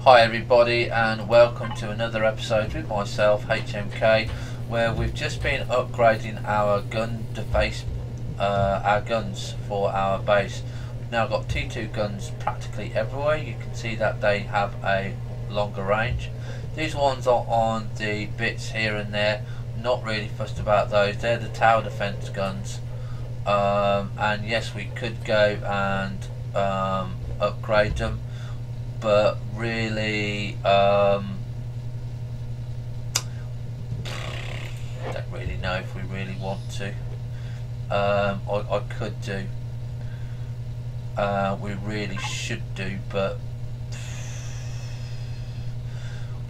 Hi everybody, and welcome to another episode with myself, HMK, where we've just been upgrading our gun deface, our guns for our base. We've now got T2 guns practically everywhere. You can see that they have a longer range. These ones are on the bits here and there, not really fussed about those. They're the tower defense guns, and yes, we could go and upgrade them, but really don't really know if we really want to. I could do, we really should do, but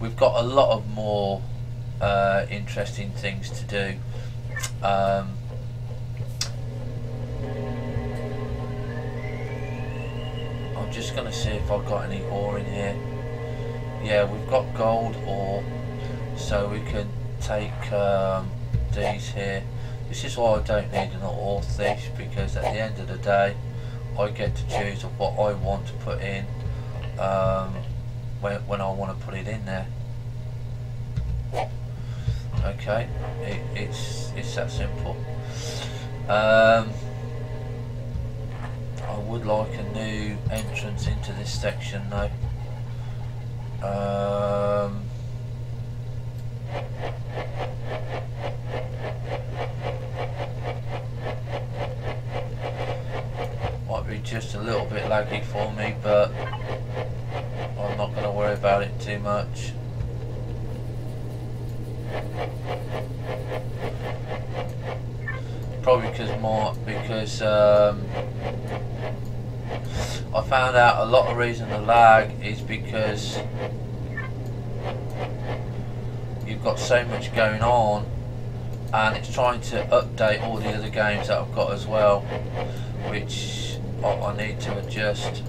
we've got a lot of more interesting things to do. I'm just going to see if I've got any ore in here. Yeah, we've got gold ore, so we can take these here. This is why I don't need an ore thief, because at the end of the day I get to choose of what I want to put in when I want to put it in there. Okay, it's that simple. I would like a new entrance into this section though. Might be just a little bit laggy for me, but I'm not going to worry about it too much. Probably because I found out a lot of reason the lag is because you've got so much going on, and it's trying to update all the other games that I've got as well, which I need to adjust.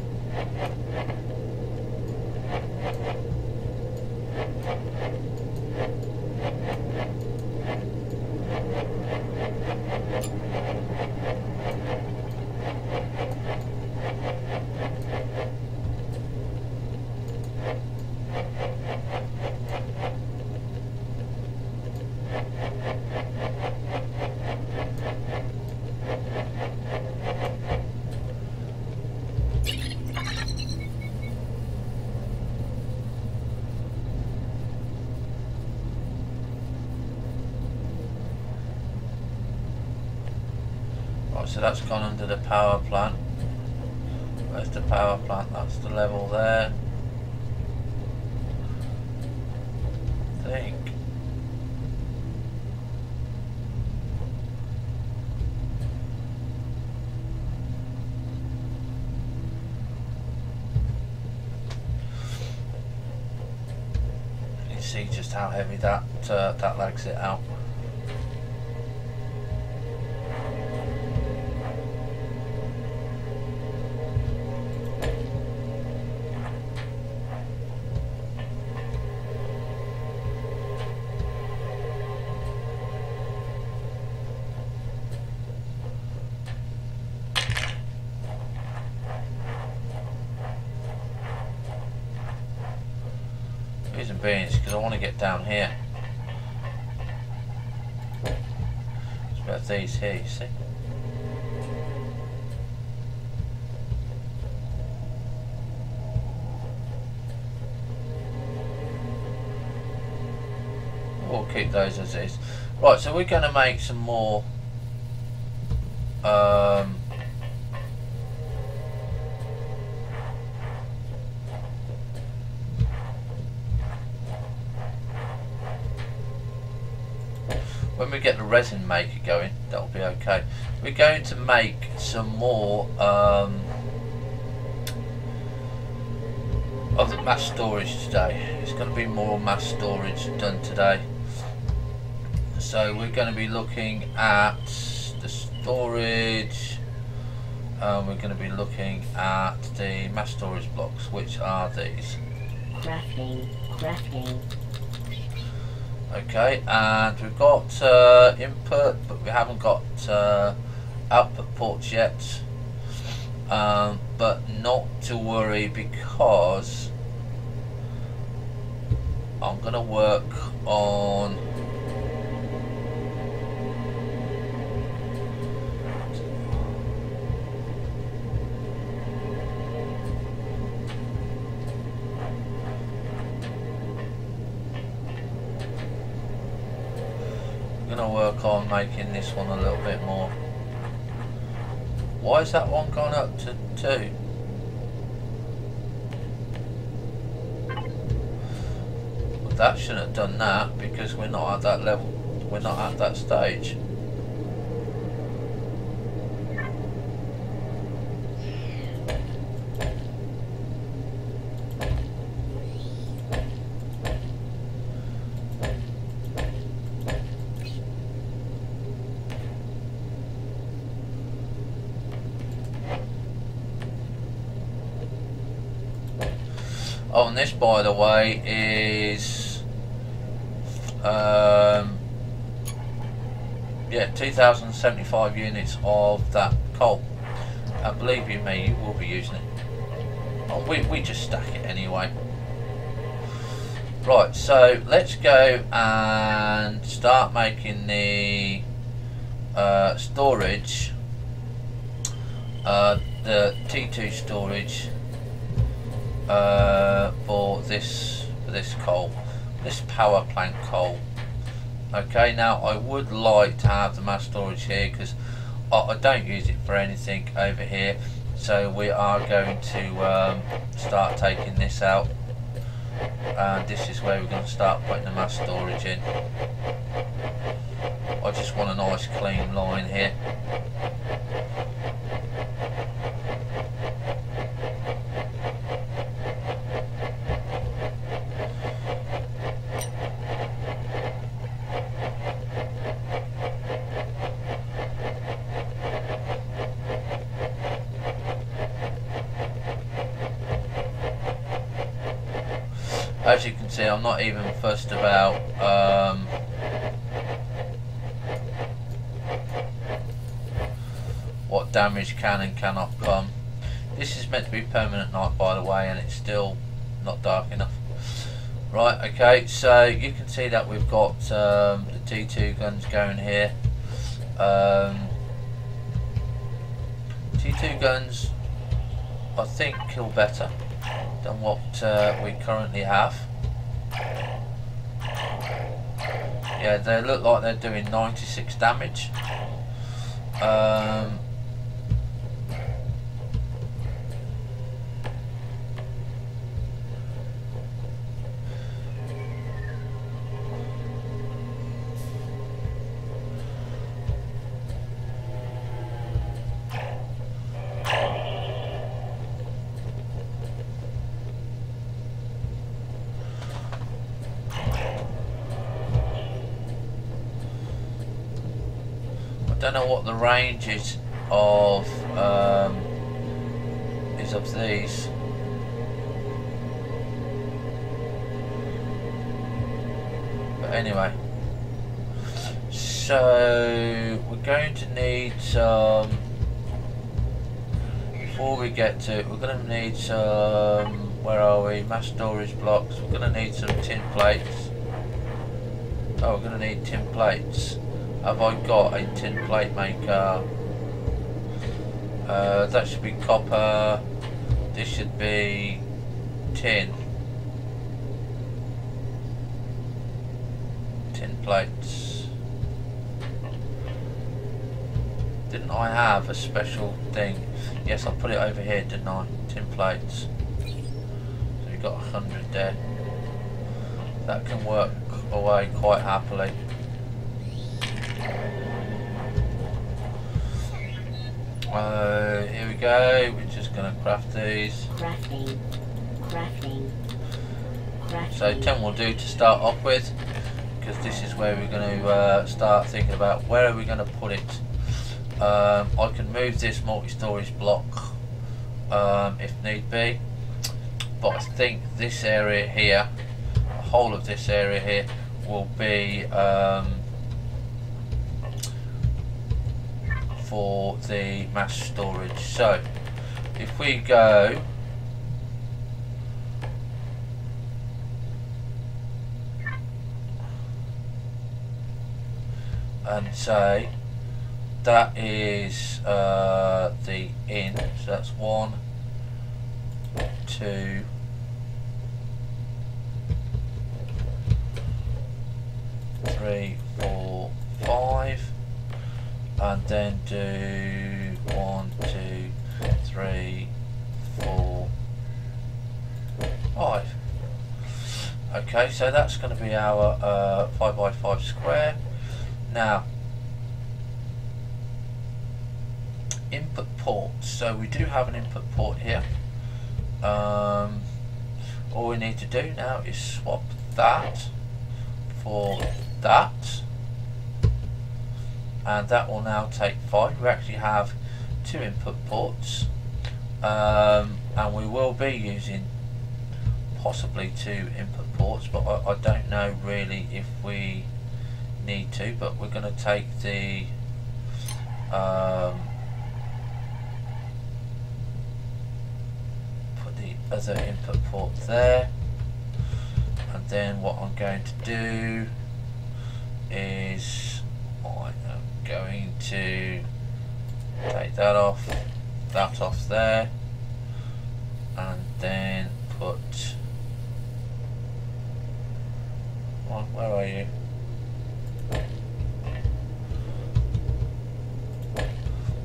So that's gone under the power plant. Where's the power plant? That's the level there, I think. You can see just how heavy that lags it out. Reason being is because I want to get down here. It's about these here, you see. We'll keep those as is. Right, so we're going to make some more when we get the resin maker going, that'll be okay. We're going to make some more of the mass storage today. It's going to be more mass storage done today. So we're going to be looking at the storage. We're going to be looking at the mass storage blocks, which are these. Crafting. Okay, and we've got input, but we haven't got output ports yet. But not to worry, because I'm gonna work on making this one a little bit more. Why is that one gone up to 2? Well, that shouldn't have done that because we're not at that level. We're not at that stage. Oh, and this, by the way, is yeah, 2,075 units of that coal. And believe you me, you will be using it. Oh, we just stack it anyway. Right, so let's go and start making the storage, the T2 storage. For this coal, this power plant coal. Okay, now I would like to have the mass storage here because I don't use it for anything over here, so we are going to start taking this out, and this is where we're going to start putting the mass storage in. I just want a nice clean line here. As you can see, I'm not even fussed about what damage can and cannot come. This is meant to be permanent night, by the way, and it's still not dark enough. Right, okay, so you can see that we've got the T2 guns going here. T2 guns, I think, kill better than what we currently have. Yeah, they look like they're doing 96 damage. I don't know what the range is of these. But anyway, so we're going to need some, before we get to it, we're going to need some, where are we, mass storage blocks. We're going to need some tin plates. Oh, we're going to need tin plates. Have I got a tin plate maker? That should be copper. This should be tin. Tin plates. Didn't I have a special thing? Yes, I put it over here, didn't I? Tin plates. So we've got 100 there. That can work away quite happily. Here we go. We're just going to craft these. Crafting. So 10 will do to start off with, because this is where we're going to start thinking about where are we going to put it. I can move this multi-storage block if need be, but I think this area here, the whole of this area here, will be for the mass storage. So if we go and say that is the in, so that's 1, 2, 3, 4, 5, and then do 1, 2, 3, 4, 5. Okay, so that's going to be our 5 by 5 square. Now, input ports. So we do have an input port here. All we need to do now is swap that for that, and that will now take 5. We actually have 2 input ports, and we will be using possibly 2 input ports, but I don't know really if we need to. But we're going to take the put the other input port there, and then what I'm going to do is I am going to take that off there, and then put, where are you?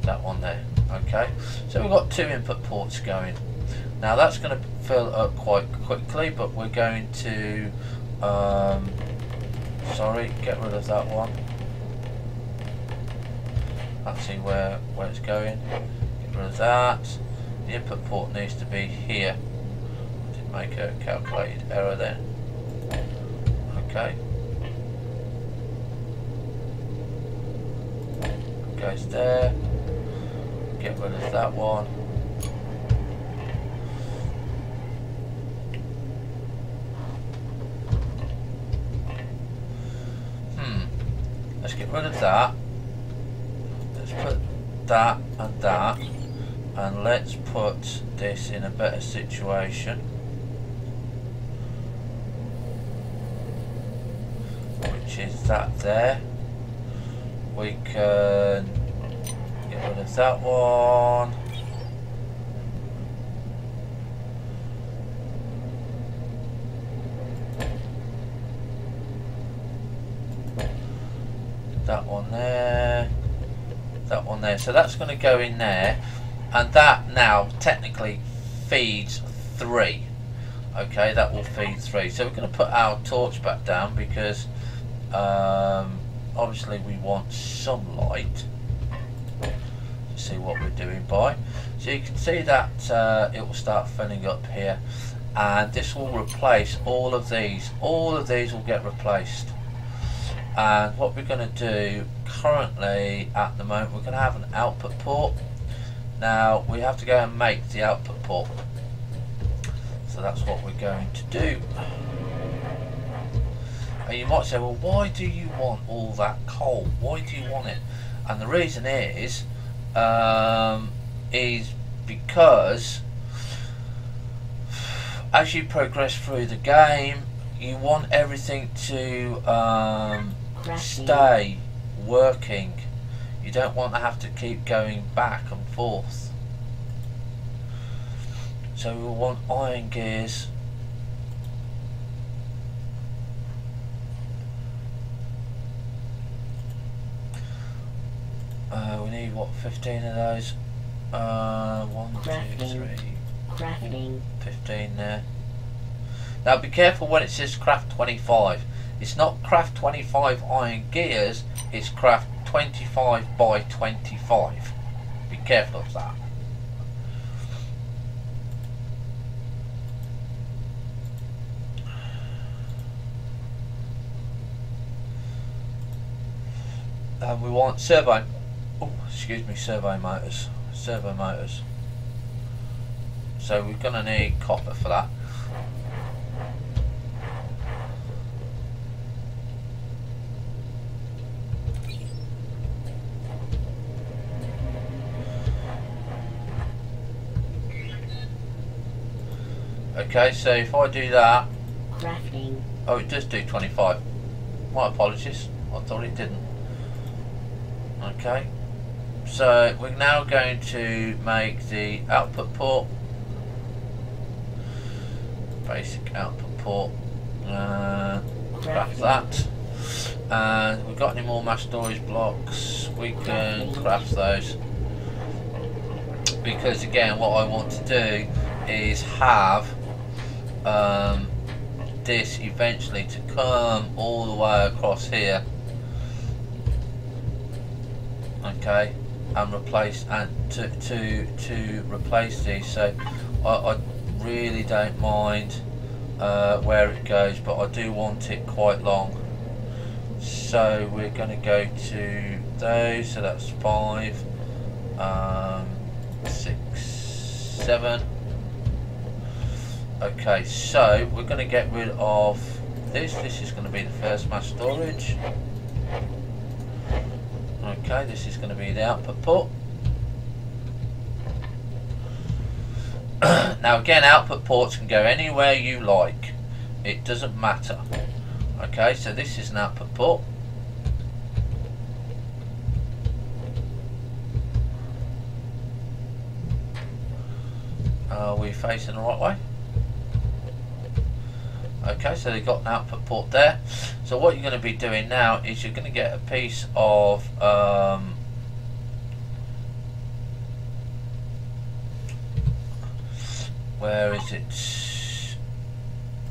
That one there. Okay, so we've got 2 input ports going. Now that's going to fill up quite quickly, but we're going to sorry, get rid of that one. Let's see where it's going. Get rid of that. The input port needs to be here. I did make a calculated error there. Okay. Goes there. Get rid of that one. Let's get rid of that. Let's put that and that, and let's put this in a better situation, which is that there. We can get rid of that one. That one there. That one there. So that's going to go in there, and that now technically feeds 3. Okay, that will feed 3. So we're going to put our torch back down because obviously we want some light to see what we're doing by. So you can see that it will start filling up here, and this will replace all of these. All of these will get replaced. And what we're going to do currently at the moment, we're going to have an output port. Now we have to go and make the output port, so that's what we're going to do. And you might say, well, why do you want all that coal? Why do you want it? And the reason is because as you progress through the game, you want everything to stay working. You don't want to have to keep going back and forth. So we want iron gears. We need what, 15 of those? 1, 2, 3, crafting. 15 there. Now be careful when it says craft 25. It's not craft 25 iron gears, it's craft 25 by 25. Be careful of that. And we want servo motors. Servo motors. So we're going to need copper for that. Okay, so if I do that, crafting. oh, it does do 25. My apologies, I thought it didn't. Okay, so we're now going to make the output port, basic output port, craft that. And we've got any more mass storage blocks, we can craft those, because again what I want to do is have this eventually to come all the way across here, okay, and replace, and to replace these. So I really don't mind where it goes, but I do want it quite long. So we're going to go to those, so that's 5, 6, 7. Okay, so we're going to get rid of this. This is going to be the first mass storage. Okay, this is going to be the output port. Now again, output ports can go anywhere you like. It doesn't matter. Okay, so this is an output port. Are we facing the right way? Okay, so they've got an output port there. So what you're going to be doing now is you're going to get a piece of where is it?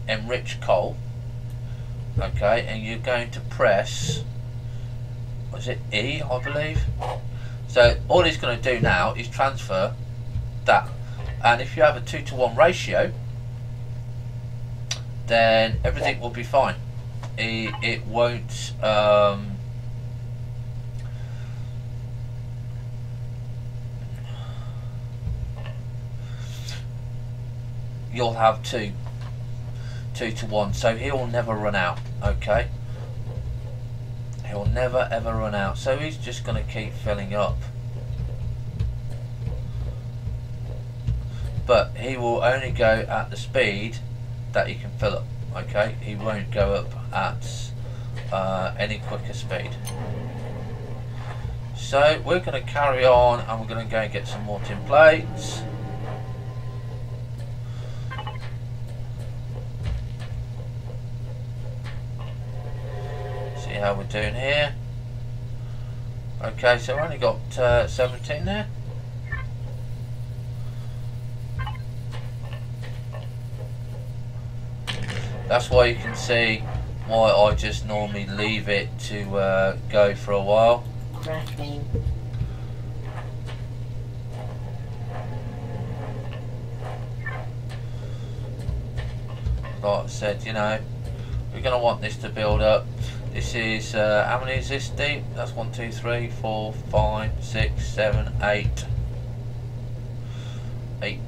Enriched coal. Okay, and you're going to press, what is it, E, I believe. So all it's going to do now is transfer that, and if you have a 2-to-1 ratio, then everything will be fine. It won't you'll have 2 to 1, so he will never run out. Okay, he will never ever run out, so he's just going to keep filling up, but he will only go at the speed that he can fill up. Okay, he won't go up at any quicker speed. So we're going to carry on, and we're going to go and get some more tin plates. See how we're doing here. Okay, so we've only got 17 there. That's why you can see why I just normally leave it to go for a while. Crafting. Like I said, you know, we're going to want this to build up. This is, how many is this deep? That's 1, 2, 3, 4, 5, 6, 7, 8. 8,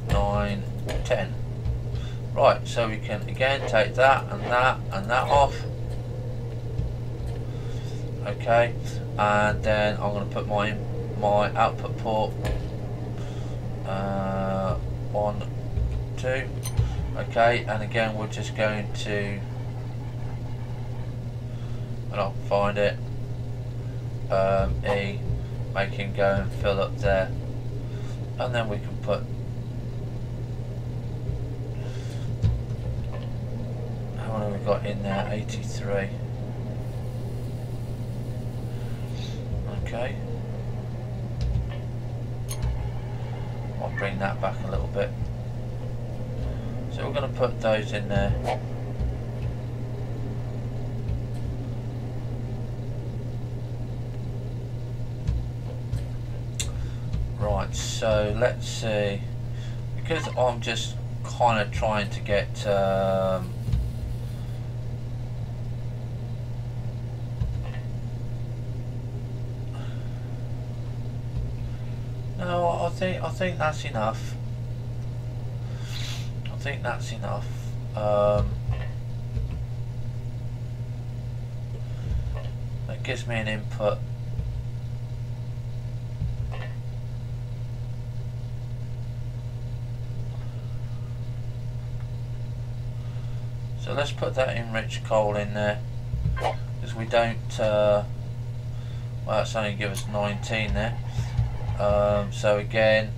9, 10. Right, so we can again take that and that off. Okay, and then I'm going to put my output port 1, 2. Okay, and again we're just going to, and I'll find it, E, make him go and fill up there, and then we can put, how many have we got in there? 83. Okay, I'll bring that back a little bit. So we're going to put those in there. Right, so let's see, because I'm just kind of trying to get no, I think that's enough. I think that's enough. That gives me an input. So let's put that enriched coal in there. because we don't well, it's only give us 19 there. So again,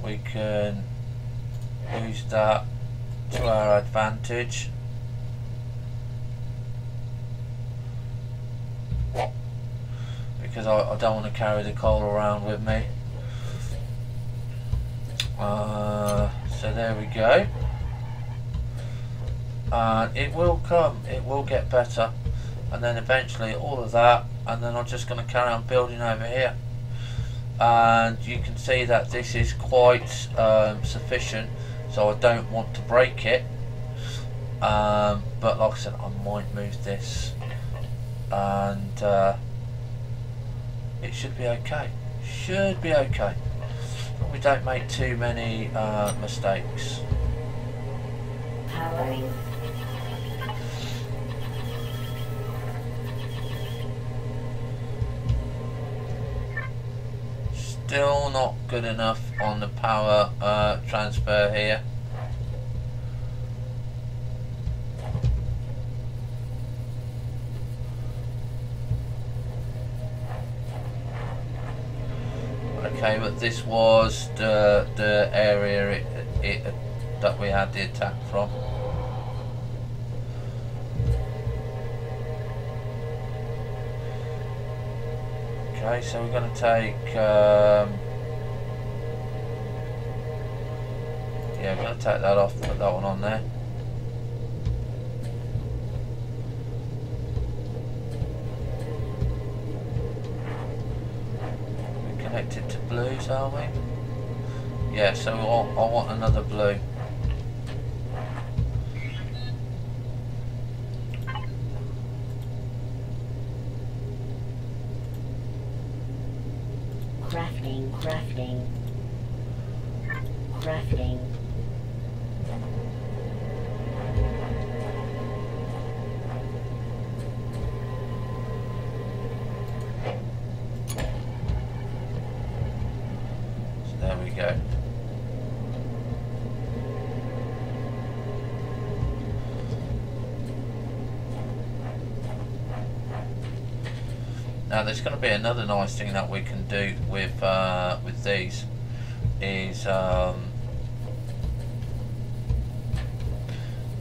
we can use that to our advantage. Because I don't want to carry the coal around with me. So there we go. And it will come, it will get better. And then eventually all of that, and then I'm just going to carry on building over here. And you can see that this is quite sufficient, so I don't want to break it. But like I said, I might move this, and it should be okay. Should be okay. We don't make too many mistakes. Powering. Still not good enough on the power transfer here. Okay, but this was the area that we had the attack from. Okay, so we're going to take yeah, we're going to take that off, put that one on there. We're connected to blues, are we? Yeah, so I want another blue. Crafting. Crafting. So there we go. Now there's going to be another nice thing that we can do with these is now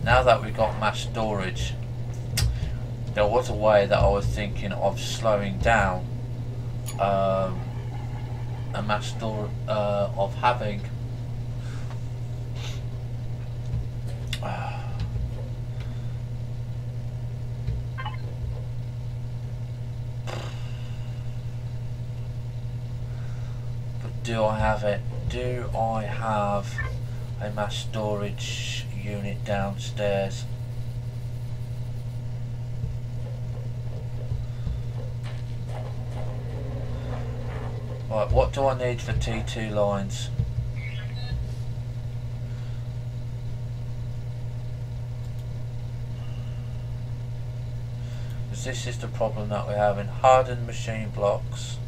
that we've got mass storage, there was a way that I was thinking of slowing down a mass store of having do I have it? Do I have a mass storage unit downstairs? Right, what do I need for T2 lines? Because this is the problem that we have in hardened machine blocks.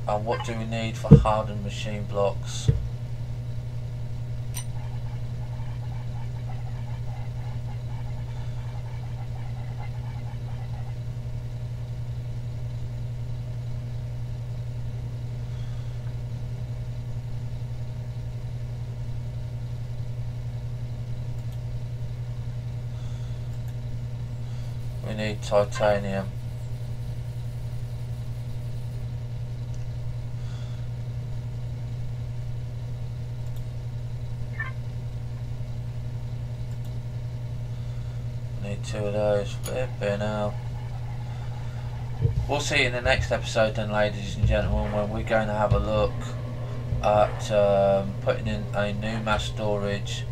And what do we need for hardened machine blocks? We need titanium. Need 2 of those. Flipping out. We'll see in the next episode then, ladies and gentlemen, when we're going to have a look at putting in a new mass storage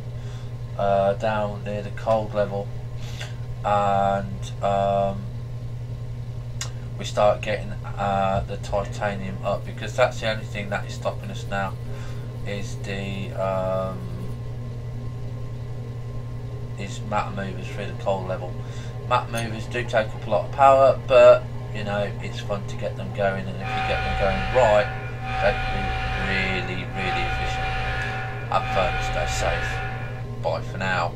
down near the cold level, and we start getting the titanium up, because that's the only thing that is stopping us now, is the is matter movers through the coal level. Matter movers do take up a lot of power, but you know, it's fun to get them going, and if you get them going right, they can be really, really efficient. Have fun, stay safe. Bye for now.